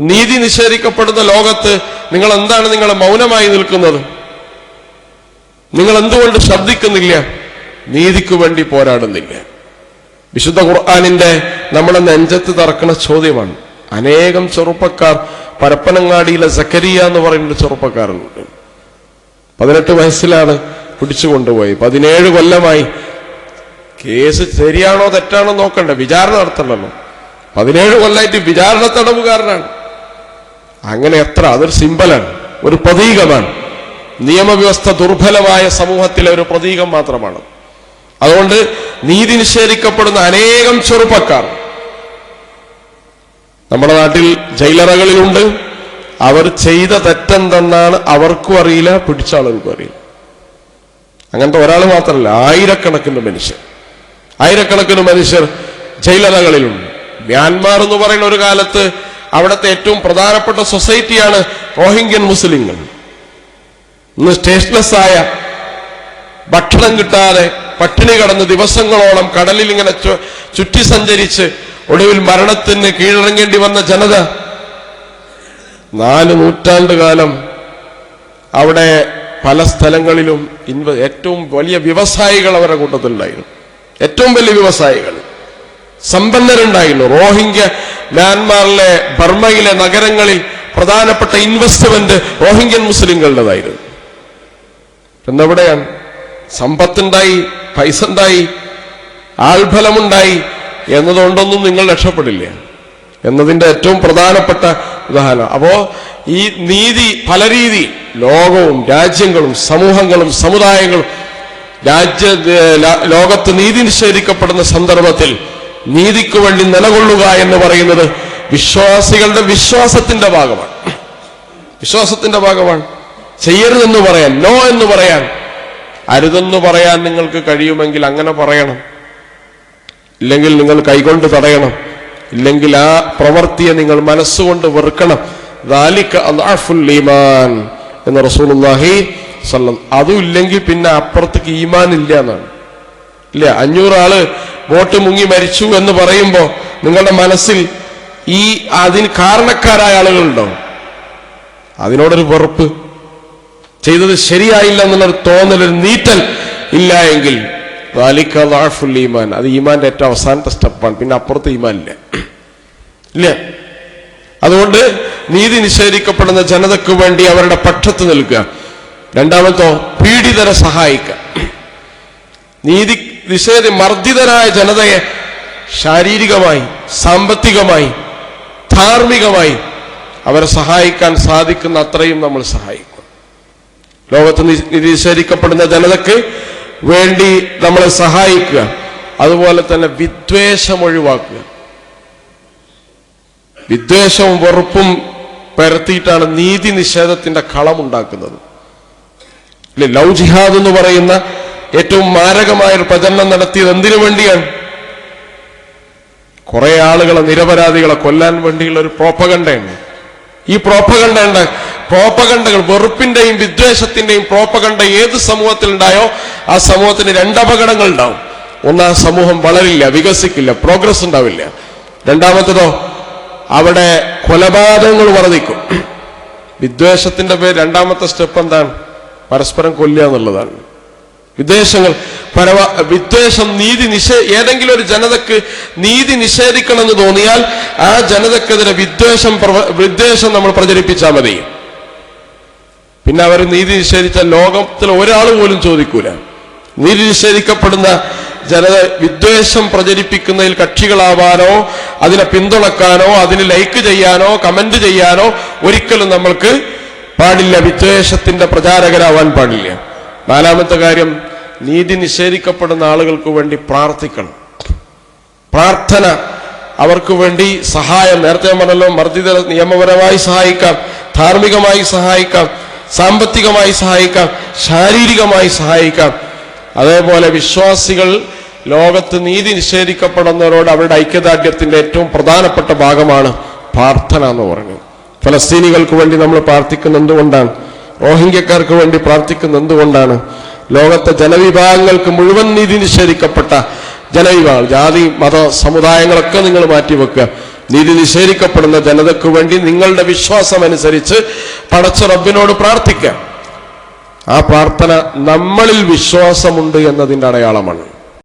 നീതി നിഷേധിക്കപ്പെടുന്ന ലോകത്ത് നിങ്ങൾ എന്താണ് നിങ്ങൾ മൗനമായി നിൽക്കുന്നത്? നിങ്ങൾ എന്തുകൊണ്ട് ശബ്ദിക്കുന്നില്ല? നീതിക്ക് വേണ്ടി പോരാടുന്നില്ല. വിശുദ്ധ ഖുർആനിന്റെ നമ്മളെ നെഞ്ചത്ത് തറക്കുന്ന ചോദ്യമാണ്. അനേകം ചെറുപ്പക്കാർ, പരപ്പനങ്ങാടിയിലെ സക്കരിയ എന്ന് പറയുന്ന ചെറുപ്പക്കാരനുണ്ട്. 18 വയസ്സിലാണ് പിടിച്ചുകൊണ്ടുപോയി. 17 കൊല്ലമായി. കേസ് ശരിയാണോ തെറ്റാണോ നോക്കണ്ടേ, വിചാരണ നടത്തണമല്ലോ. 17 കൊല്ലമായിട്ട് വിചാരണ തടവുകാരനാണ്. അങ്ങനെ എത്ര, അതൊരു സിംബലാണ്, ഒരു പ്രതീകമാണ്. നിയമവ്യവസ്ഥ ദുർബലമായ സമൂഹത്തിലെ ഒരു പ്രതീകം മാത്രമാണ്. അതുകൊണ്ട് നീതി നിഷേധിക്കപ്പെടുന്ന അനേകം ചെറുപ്പക്കാർ നമ്മുടെ നാട്ടിൽ ജയിലറകളിലുണ്ട്. അവർ ചെയ്ത തെറ്റെന്തെന്നാണ് അവർക്കും അറിയില്ല, പിടിച്ച ആളുകൾക്കും അറിയില്ല. അങ്ങനത്തെ ഒരാൾ മാത്രമല്ല, ആയിരക്കണക്കിന് മനുഷ്യർ ജയിലറകളിലുണ്ട്. മ്യാൻമാർ എന്ന് പറയുന്ന ഒരു കാലത്ത് അവിടുത്തെ ഏറ്റവും പ്രധാനപ്പെട്ട സൊസൈറ്റിയാണ് റോഹിംഗ്യൻ മുസ്ലിങ്ങൾ. ഇന്ന് സ്റ്റേറ്റ്ലെസ് ആയ, ഭക്ഷണം കിട്ടാതെ പട്ടിണി കടന്ന് ദിവസങ്ങളോളം കടലിൽ ഇങ്ങനെ ചുറ്റി സഞ്ചരിച്ച് ഒടുവിൽ മരണത്തിന് കീഴടങ്ങേണ്ടി വന്ന ജനത 4 നൂറ്റാണ്ട് കാലം അവിടെ പല സ്ഥലങ്ങളിലും ഏറ്റവും വലിയ വ്യവസായികൾ അവരുടെ കൂട്ടത്തിലുണ്ടായിരുന്നു. ഏറ്റവും വലിയ വ്യവസായികൾ, സമ്പന്നരുണ്ടായിരുന്നു. റോഹിംഗ്യ മ്യാൻമാറിലെ, ബർമ്മയിലെ നഗരങ്ങളിൽ പ്രധാനപ്പെട്ട ഇൻവെസ്റ്റ്മെന്റ് റോഹിംഗ്യൻ മുസ്ലിങ്ങളുടേതായിരുന്നു. എന്നെവിടെയാണ്? സമ്പത്തുണ്ടായി, പൈസ ഉണ്ടായി, ആൾഫലമുണ്ടായി എന്നതുകൊണ്ടൊന്നും നിങ്ങൾ രക്ഷപ്പെടില്ല എന്നതിന്റെ ഏറ്റവും പ്രധാനപ്പെട്ട ഉദാഹരണം. അപ്പോ ഈ നീതി പല രീതി, ലോകവും രാജ്യങ്ങളും സമൂഹങ്ങളും സമുദായങ്ങളും ലോകത്ത് നീതി നിഷേധിക്കപ്പെടുന്ന സന്ദർഭത്തിൽ നീതിക്ക് വേണ്ടി നിലകൊള്ളുക എന്ന് പറയുന്നത് വിശ്വാസികളുടെ വിശ്വാസത്തിന്റെ ഭാഗമാണ്. ചെയ്യരുതെന്ന് പറയാൻ, നോ എന്ന് പറയാൻ, അരുതെന്ന് പറയാൻ നിങ്ങൾക്ക് കഴിയുമെങ്കിൽ അങ്ങനെ പറയണം. ഇല്ലെങ്കിൽ നിങ്ങൾ കൈകൊണ്ട് തടയണം. ഇല്ലെങ്കിൽ ആ പ്രവൃത്തിയെ നിങ്ങൾ മനസ്സുകൊണ്ട് വെറുക്കണം. ദാലിക അദ്അഫുൽ ഈമാൻ എന്ന് റസൂലുള്ളാഹി സ്വല്ലല്ലാഹു. അതും ഇല്ലെങ്കിൽ പിന്നെ അപ്പുറത്തേക്ക് ഈമാൻ ഇല്ല എന്നാണ്. ഇല്ല, 500 ആള് ബോട്ട് മുങ്ങി മരിച്ചു എന്ന് പറയുമ്പോൾ നിങ്ങളുടെ മനസ്സിൽ അതിന് കാരണക്കാരായ ആളുകളുണ്ടാവും. അതിനോടൊരു വെറുപ്പ്, ചെയ്തത് ശരിയായില്ല എന്നുള്ളൊരു തോന്നൽ, ഒരു നീറ്റൽ ഇല്ല എങ്കിൽ ദാലിക അദ്അഫുൽ ഈമാൻ, അത് ഈമാന്റെ ഏറ്റവും അവസാനത്തെ സ്റ്റെപ്പാണ്. പിന്നെ അപ്പുറത്ത് ഈമാൻ ഇല്ല. അതുകൊണ്ട് നീതി നിഷേധിക്കപ്പെടുന്ന ജനതയ്ക്ക് വേണ്ടി അവരുടെ പക്ഷത്ത് നിൽക്കുക. രണ്ടാമത്തോ, പീഡിതരെ സഹായിക്കുക. നീതി മർദ്ദിതരായ ജനതയെ ശാരീരികമായി, സാമ്പത്തികമായി, ധാർമ്മികമായി അവരെ സഹായിക്കാൻ സാധിക്കുന്ന അത്രയും നമ്മൾ സഹായിക്കും. ലോകത്ത് നീതി നിഷേധിക്കപ്പെടുന്ന ജനതയ്ക്ക് വേണ്ടി നമ്മളെ സഹായിക്കുക. അതുപോലെ തന്നെ വിദ്വേഷം ഒഴിവാക്കുക. വിദ്വേഷവും വെറുപ്പും പരത്തിയിട്ടാണ് നീതി നിഷേധത്തിന്റെ കളമുണ്ടാക്കുന്നത്. ലവ് ജിഹാദ് എന്ന് പറയുന്ന ഏറ്റവും മാരകമായൊരു പ്രചരണം നടത്തിയത് എന്തിനു വേണ്ടിയാണ്? കുറെ ആളുകളെ, നിരപരാധികളെ കൊല്ലാൻ വേണ്ടിയുള്ള ഒരു പ്രോപ്പഗണ്ടയാണ്. ഈ പ്രോപ്പഗണ്ടകൾ, വെറുപ്പിന്റെയും വിദ്വേഷത്തിന്റെയും പ്രോപ്പഗണ്ട ഏത് സമൂഹത്തിലുണ്ടായോ ആ സമൂഹത്തിന് 2 അപകടങ്ങൾ ഉണ്ടാവും. ഒന്ന്, ആ സമൂഹം വളരില്ല, വികസിക്കില്ല, പ്രോഗ്രസ് ഉണ്ടാവില്ല. രണ്ടാമത്തേതോ, അവിടെ കൊലപാതകങ്ങൾ വർദ്ധിക്കും. വിദ്വേഷത്തിന്റെ പേര് രണ്ടാമത്തെ സ്റ്റെപ്പ് എന്താണ്? പരസ്പരം കൊല്ലുക എന്നുള്ളതാണ്. വിദ്വേഷം ഏതെങ്കിലും ഒരു ജനതക്ക് നീതി നിഷേധിക്കണമെന്ന് തോന്നിയാൽ ആ ജനതക്കെതിരെ വിദ്വേഷം നമ്മൾ പ്രചരിപ്പിച്ചാൽ മതി. പിന്നെ അവർ നീതി നിഷേധിച്ച ലോകത്തിൽ ഒരാൾ പോലും ചോദിക്കൂല. നീതി നിഷേധിക്കപ്പെടുന്ന ജനത വിദ്വേഷം പ്രചരിപ്പിക്കുന്നതിൽ കക്ഷികളാവാനോ അതിനെ പിന്തുണക്കാനോ അതിന് ലൈക്ക് ചെയ്യാനോ കമന്റ് ചെയ്യാനോ ഒരിക്കലും നമ്മൾക്ക് പാടില്ല. വിദ്വേഷത്തിന്റെ പ്രചാരകരാവാൻ പാടില്ല. 4ാമത്തെ കാര്യം, നീതി നിഷേധിക്കപ്പെടുന്ന ആളുകൾക്ക് വേണ്ടി പ്രാർത്ഥിക്കണം. പ്രാർത്ഥന, അവർക്ക് വേണ്ടി സഹായം. നേരത്തെ പറഞ്ഞല്ലോ, മർദ്ദിതരെ നിയമപരമായി സഹായിക്കാം, ധാർമ്മികമായി സഹായിക്കാം, സാമ്പത്തികമായി സഹായിക്കാം, ശാരീരികമായി സഹായിക്കാം. അതേപോലെ വിശ്വാസികൾ ലോകത്ത് നീതി നിഷേധിക്കപ്പെടുന്നവരോട് അവരുടെ ഐക്യദാർഢ്യത്തിന്റെ ഏറ്റവും പ്രധാനപ്പെട്ട ഭാഗമാണ് പ്രാർത്ഥന എന്ന് പറയുന്നത്. ഫലസ്തീനികൾക്ക് വേണ്ടി നമ്മൾ പ്രാർത്ഥിക്കുന്ന എന്തുകൊണ്ടാണ്? റോഹിംഗ്യക്കാർക്ക് വേണ്ടി പ്രാർത്ഥിക്കുന്ന എന്തുകൊണ്ടാണ്? ലോകത്തെ ജനവിഭാഗങ്ങൾക്ക് മുഴുവൻ നീതി നിഷേധിക്കപ്പെട്ട ജനവിഭാഗങ്ങൾ, ജാതി മത സമുദായങ്ങളൊക്കെ നിങ്ങൾ മാറ്റിവെക്കുക. നീതി നിഷേധിക്കപ്പെടുന്ന ജനതയ്ക്ക് വേണ്ടി നിങ്ങളുടെ വിശ്വാസമനുസരിച്ച് പടച്ച റബ്ബിനോട് പ്രാർത്ഥിക്കാം. ആ പ്രാർത്ഥന നമ്മളിൽ വിശ്വാസമുണ്ട് എന്നതിൻ്റെ അടയാളമാണ്.